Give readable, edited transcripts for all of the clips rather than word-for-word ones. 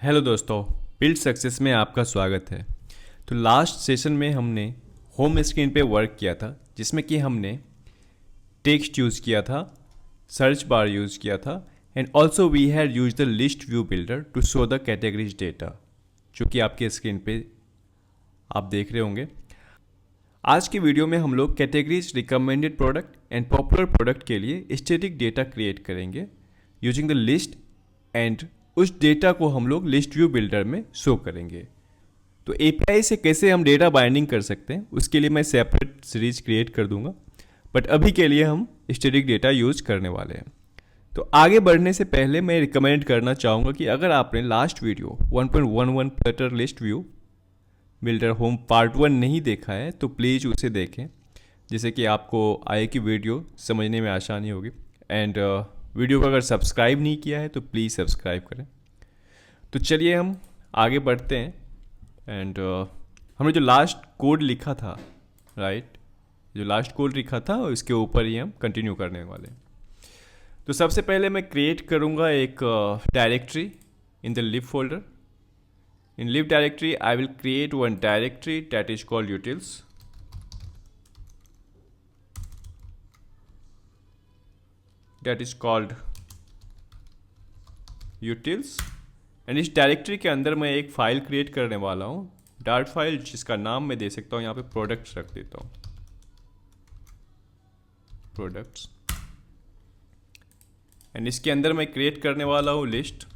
Hello दोस्तों, build success में आपका स्वागत है। तो लास्ट सेशन में हमने होम स्क्रीन पे वर्क किया था, जिसमें कि हमने टेक्स्ट यूज़ किया था, सर्च बार यूज़ किया था, and also we had use the list view builder to show the categories data, जो कि आपके स्क्रीन पे आप देख रहे होंगे। आज के वीडियो में हम लोग categories, recommended product and popular product के लिए स्टैटिक डेटा क्रिएट करेंगे यूजिंग द लिस्ट, एंड उस डेटा को हम लोग लिस्ट व्यू बिल्डर में शो करेंगे। तो एपीआई से कैसे हम डेटा बाइंडिंग कर सकते हैं, उसके लिए मैं सेपरेट सीरीज क्रिएट कर दूंगा, बट अभी के लिए हम स्टैटिक डेटा यूज करने वाले हैं। तो आगे बढ़ने से पहले मैं रिकमेंड करना चाहूँगा कि अगर आपने last video 1.11 Flutter list view builder home part 1 नहीं देखा है तो प्लीज़ उसे देखें, जिससे कि आपको आगे की वीडियो समझने में आसानी होगी। एंड वीडियो को अगर सब्सक्राइब नहीं किया है तो प्लीज़ सब्सक्राइब करें। तो चलिए हम आगे बढ़ते हैं। एंड हमने जो लास्ट कोड लिखा था, राइट, जो लास्ट कोड लिखा था उसके ऊपर ही हम कंटिन्यू करने वाले हैं। तो सबसे पहले मैं क्रिएट करूँगा एक directory in the live folder. In live directory, I will create one directory that is called utils. That is called utils. And इस डायरेक्टरी के अंदर मैं एक फ़ाइल क्रिएट करने वाला हूँ, डार्ट फाइल, जिसका नाम मैं दे सकता हूँ यहाँ पे प्रोडक्ट्स रख देता हूँ, प्रोडक्ट्स। एंड इसके अंदर मैं क्रिएट करने वाला हूँ लिस्ट।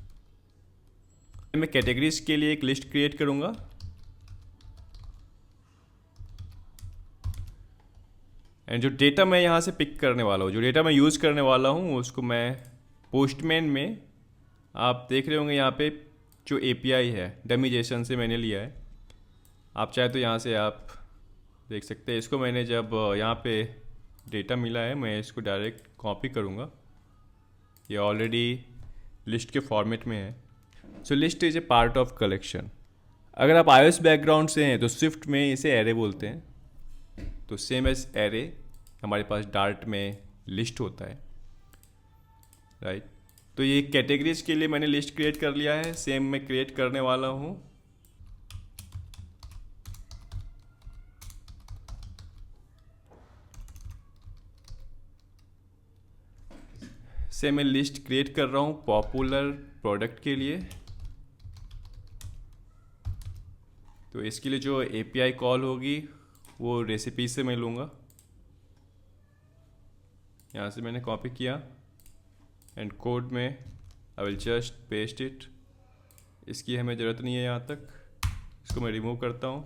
मैं कैटेगरीज के लिए एक लिस्ट क्रिएट करूंगा। एंड जो डेटा मैं यहाँ से पिक करने वाला हूँ, जो डेटा मैं यूज़ करने वाला हूँ, उसको मैं पोस्टमैन में, आप देख रहे होंगे यहाँ पे जो एपीआई है डमीजेशन से मैंने लिया है। आप चाहे तो यहाँ से आप देख सकते हैं। इसको मैंने जब यहाँ पे डेटा मिला है, मैं इसको डायरेक्ट कॉपी करूँगा। ये ऑलरेडी लिस्ट के फॉर्मेट में है। So list is a part of collection. अगर आप iOS बैकग्राउंड से हैं तो स्विफ्ट में इसे एरे बोलते हैं। तो सेम एज एरे हमारे पास डार्ट में लिस्ट होता है, राइट। तो ये कैटेगरीज के लिए मैंने लिस्ट क्रिएट कर लिया है। सेम मैं क्रिएट करने वाला हूँ सेम मैं लिस्ट क्रिएट कर रहा हूँ पॉपुलर प्रोडक्ट के लिए। तो इसके लिए जो एपीआई कॉल होगी वो रेसिपी से मैं लूँगा। यहाँ से मैंने कॉपी किया एंड कोड में I will just paste it. इसकी हमें ज़रूरत नहीं है यहाँ तक, इसको मैं रिमूव करता हूँ।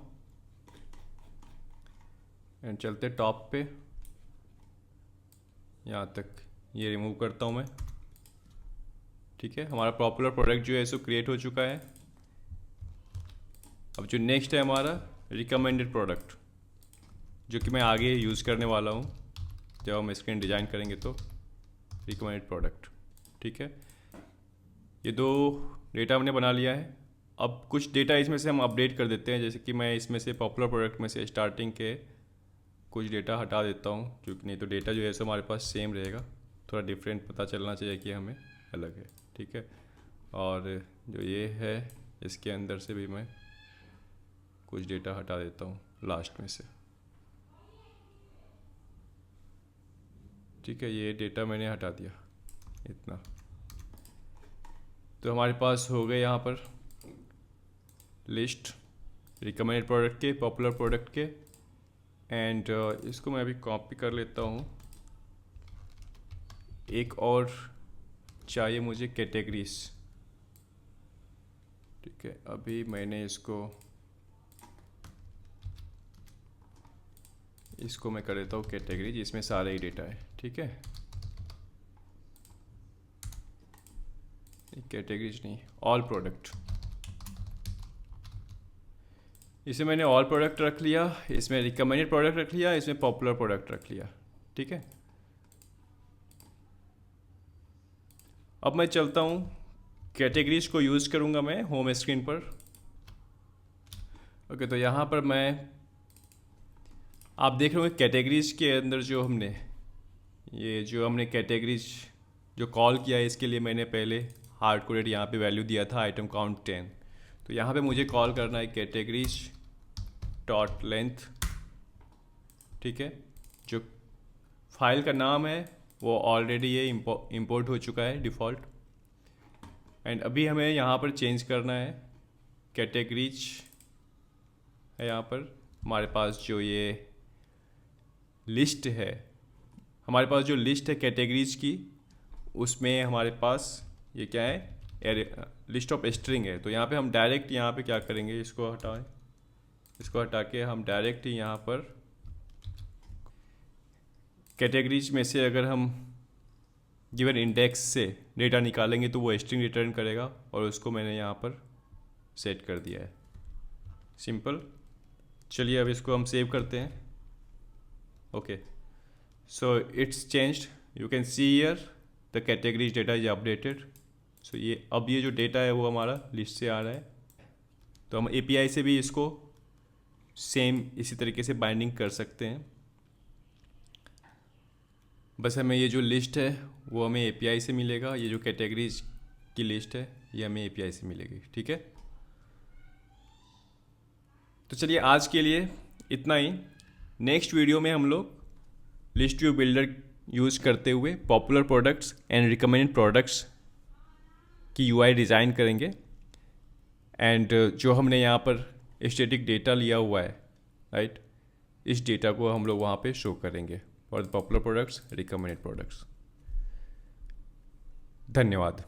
एंड चलते टॉप पे, यहाँ तक ये रिमूव करता हूँ मैं। ठीक है, हमारा पॉपुलर प्रोडक्ट जो है सो क्रिएट हो चुका है। अब जो नेक्स्ट है हमारा रिकमेंडेड प्रोडक्ट, जो कि मैं आगे यूज़ करने वाला हूँ जब हम स्क्रीन डिज़ाइन करेंगे। तो रिकमेंडेड प्रोडक्ट, ठीक है, ये दो डेटा हमने बना लिया है। अब कुछ डेटा इसमें से हम अपडेट कर देते हैं, जैसे कि मैं इसमें से पॉपुलर प्रोडक्ट में से स्टार्टिंग के कुछ डेटा हटा देता हूँ, क्योंकि नहीं तो डेटा जो है सो हमारे पास सेम रहेगा। थोड़ा डिफरेंट पता चलना चाहिए कि हमें अलग है, ठीक है। और जो ये है इसके अंदर से भी मैं कुछ डेटा हटा देता हूँ लास्ट में से, ठीक है। ये डेटा मैंने हटा दिया इतना। तो हमारे पास हो गए यहाँ पर लिस्ट रिकमेंडेड प्रोडक्ट के, पॉपुलर प्रोडक्ट के। एंड इसको मैं अभी कॉपी कर लेता हूँ। एक और चाहिए मुझे कैटेगरीज, ठीक है। अभी मैंने इसको मैं कर देता हूँ कैटेगरी, जिसमें सारे ही डेटा है, ठीक है। कैटेगरीज नहीं, ऑल प्रोडक्ट। इसे मैंने ऑल प्रोडक्ट रख लिया, इसमें रिकमेंडेड प्रोडक्ट रख लिया, इसमें पॉपुलर प्रोडक्ट रख लिया, ठीक है। अब मैं चलता हूँ, कैटेगरीज को यूज़ करूँगा मैं होम स्क्रीन पर। ओके, तो यहाँ पर मैं, आप देख रहे होंगे कैटेगरीज के अंदर जो हमने कैटेगरीज जो कॉल किया है, इसके लिए मैंने पहले हार्ड कोडेड यहाँ पे वैल्यू दिया था आइटम काउंट 10। तो यहाँ पे मुझे कॉल करना है कैटेगरीज डॉट लेंथ, ठीक है। जो फाइल का नाम है वो ऑलरेडी ये इंपोर्ट हो चुका है डिफ़ॉल्ट। एंड अभी हमें यहाँ पर चेंज करना है कैटेगरीज है। यहाँ पर हमारे पास जो ये लिस्ट है, हमारे पास जो लिस्ट है कैटेगरीज की, उसमें हमारे पास ये क्या है, लिस्ट ऑफ स्ट्रिंग है। तो यहाँ पे हम डायरेक्ट यहाँ पे क्या करेंगे, इसको हटाएं, इसको हटा के हम डायरेक्ट ही यहाँ पर कैटेगरीज में से अगर हम गिवन इंडेक्स से डेटा निकालेंगे तो वो स्ट्रिंग रिटर्न करेगा, और उसको मैंने यहाँ पर सेट कर दिया है। सिंपल। चलिए अब इसको हम सेव करते हैं। Okay, so it's changed, you can see here the categories data is updated. So ये अब ये जो डेटा है वो हमारा लिस्ट से आ रहा है। तो हम API से भी इसको सेम इसी तरीके से बाइंडिंग कर सकते हैं। बस हमें ये जो लिस्ट है वो हमें API से मिलेगा, ये जो कैटेगरीज की लिस्ट है ये हमें API से मिलेगी, ठीक है। तो चलिए आज के लिए इतना ही। नेक्स्ट वीडियो में हम लोग लिस्ट व्यू बिल्डर यूज़ करते हुए popular products and recommended products की UI डिज़ाइन करेंगे। एंड जो हमने यहाँ पर स्टैटिक डेटा लिया हुआ है, राइट, इस डेटा को हम लोग वहाँ पे शो करेंगे for the popular products, recommended products. धन्यवाद।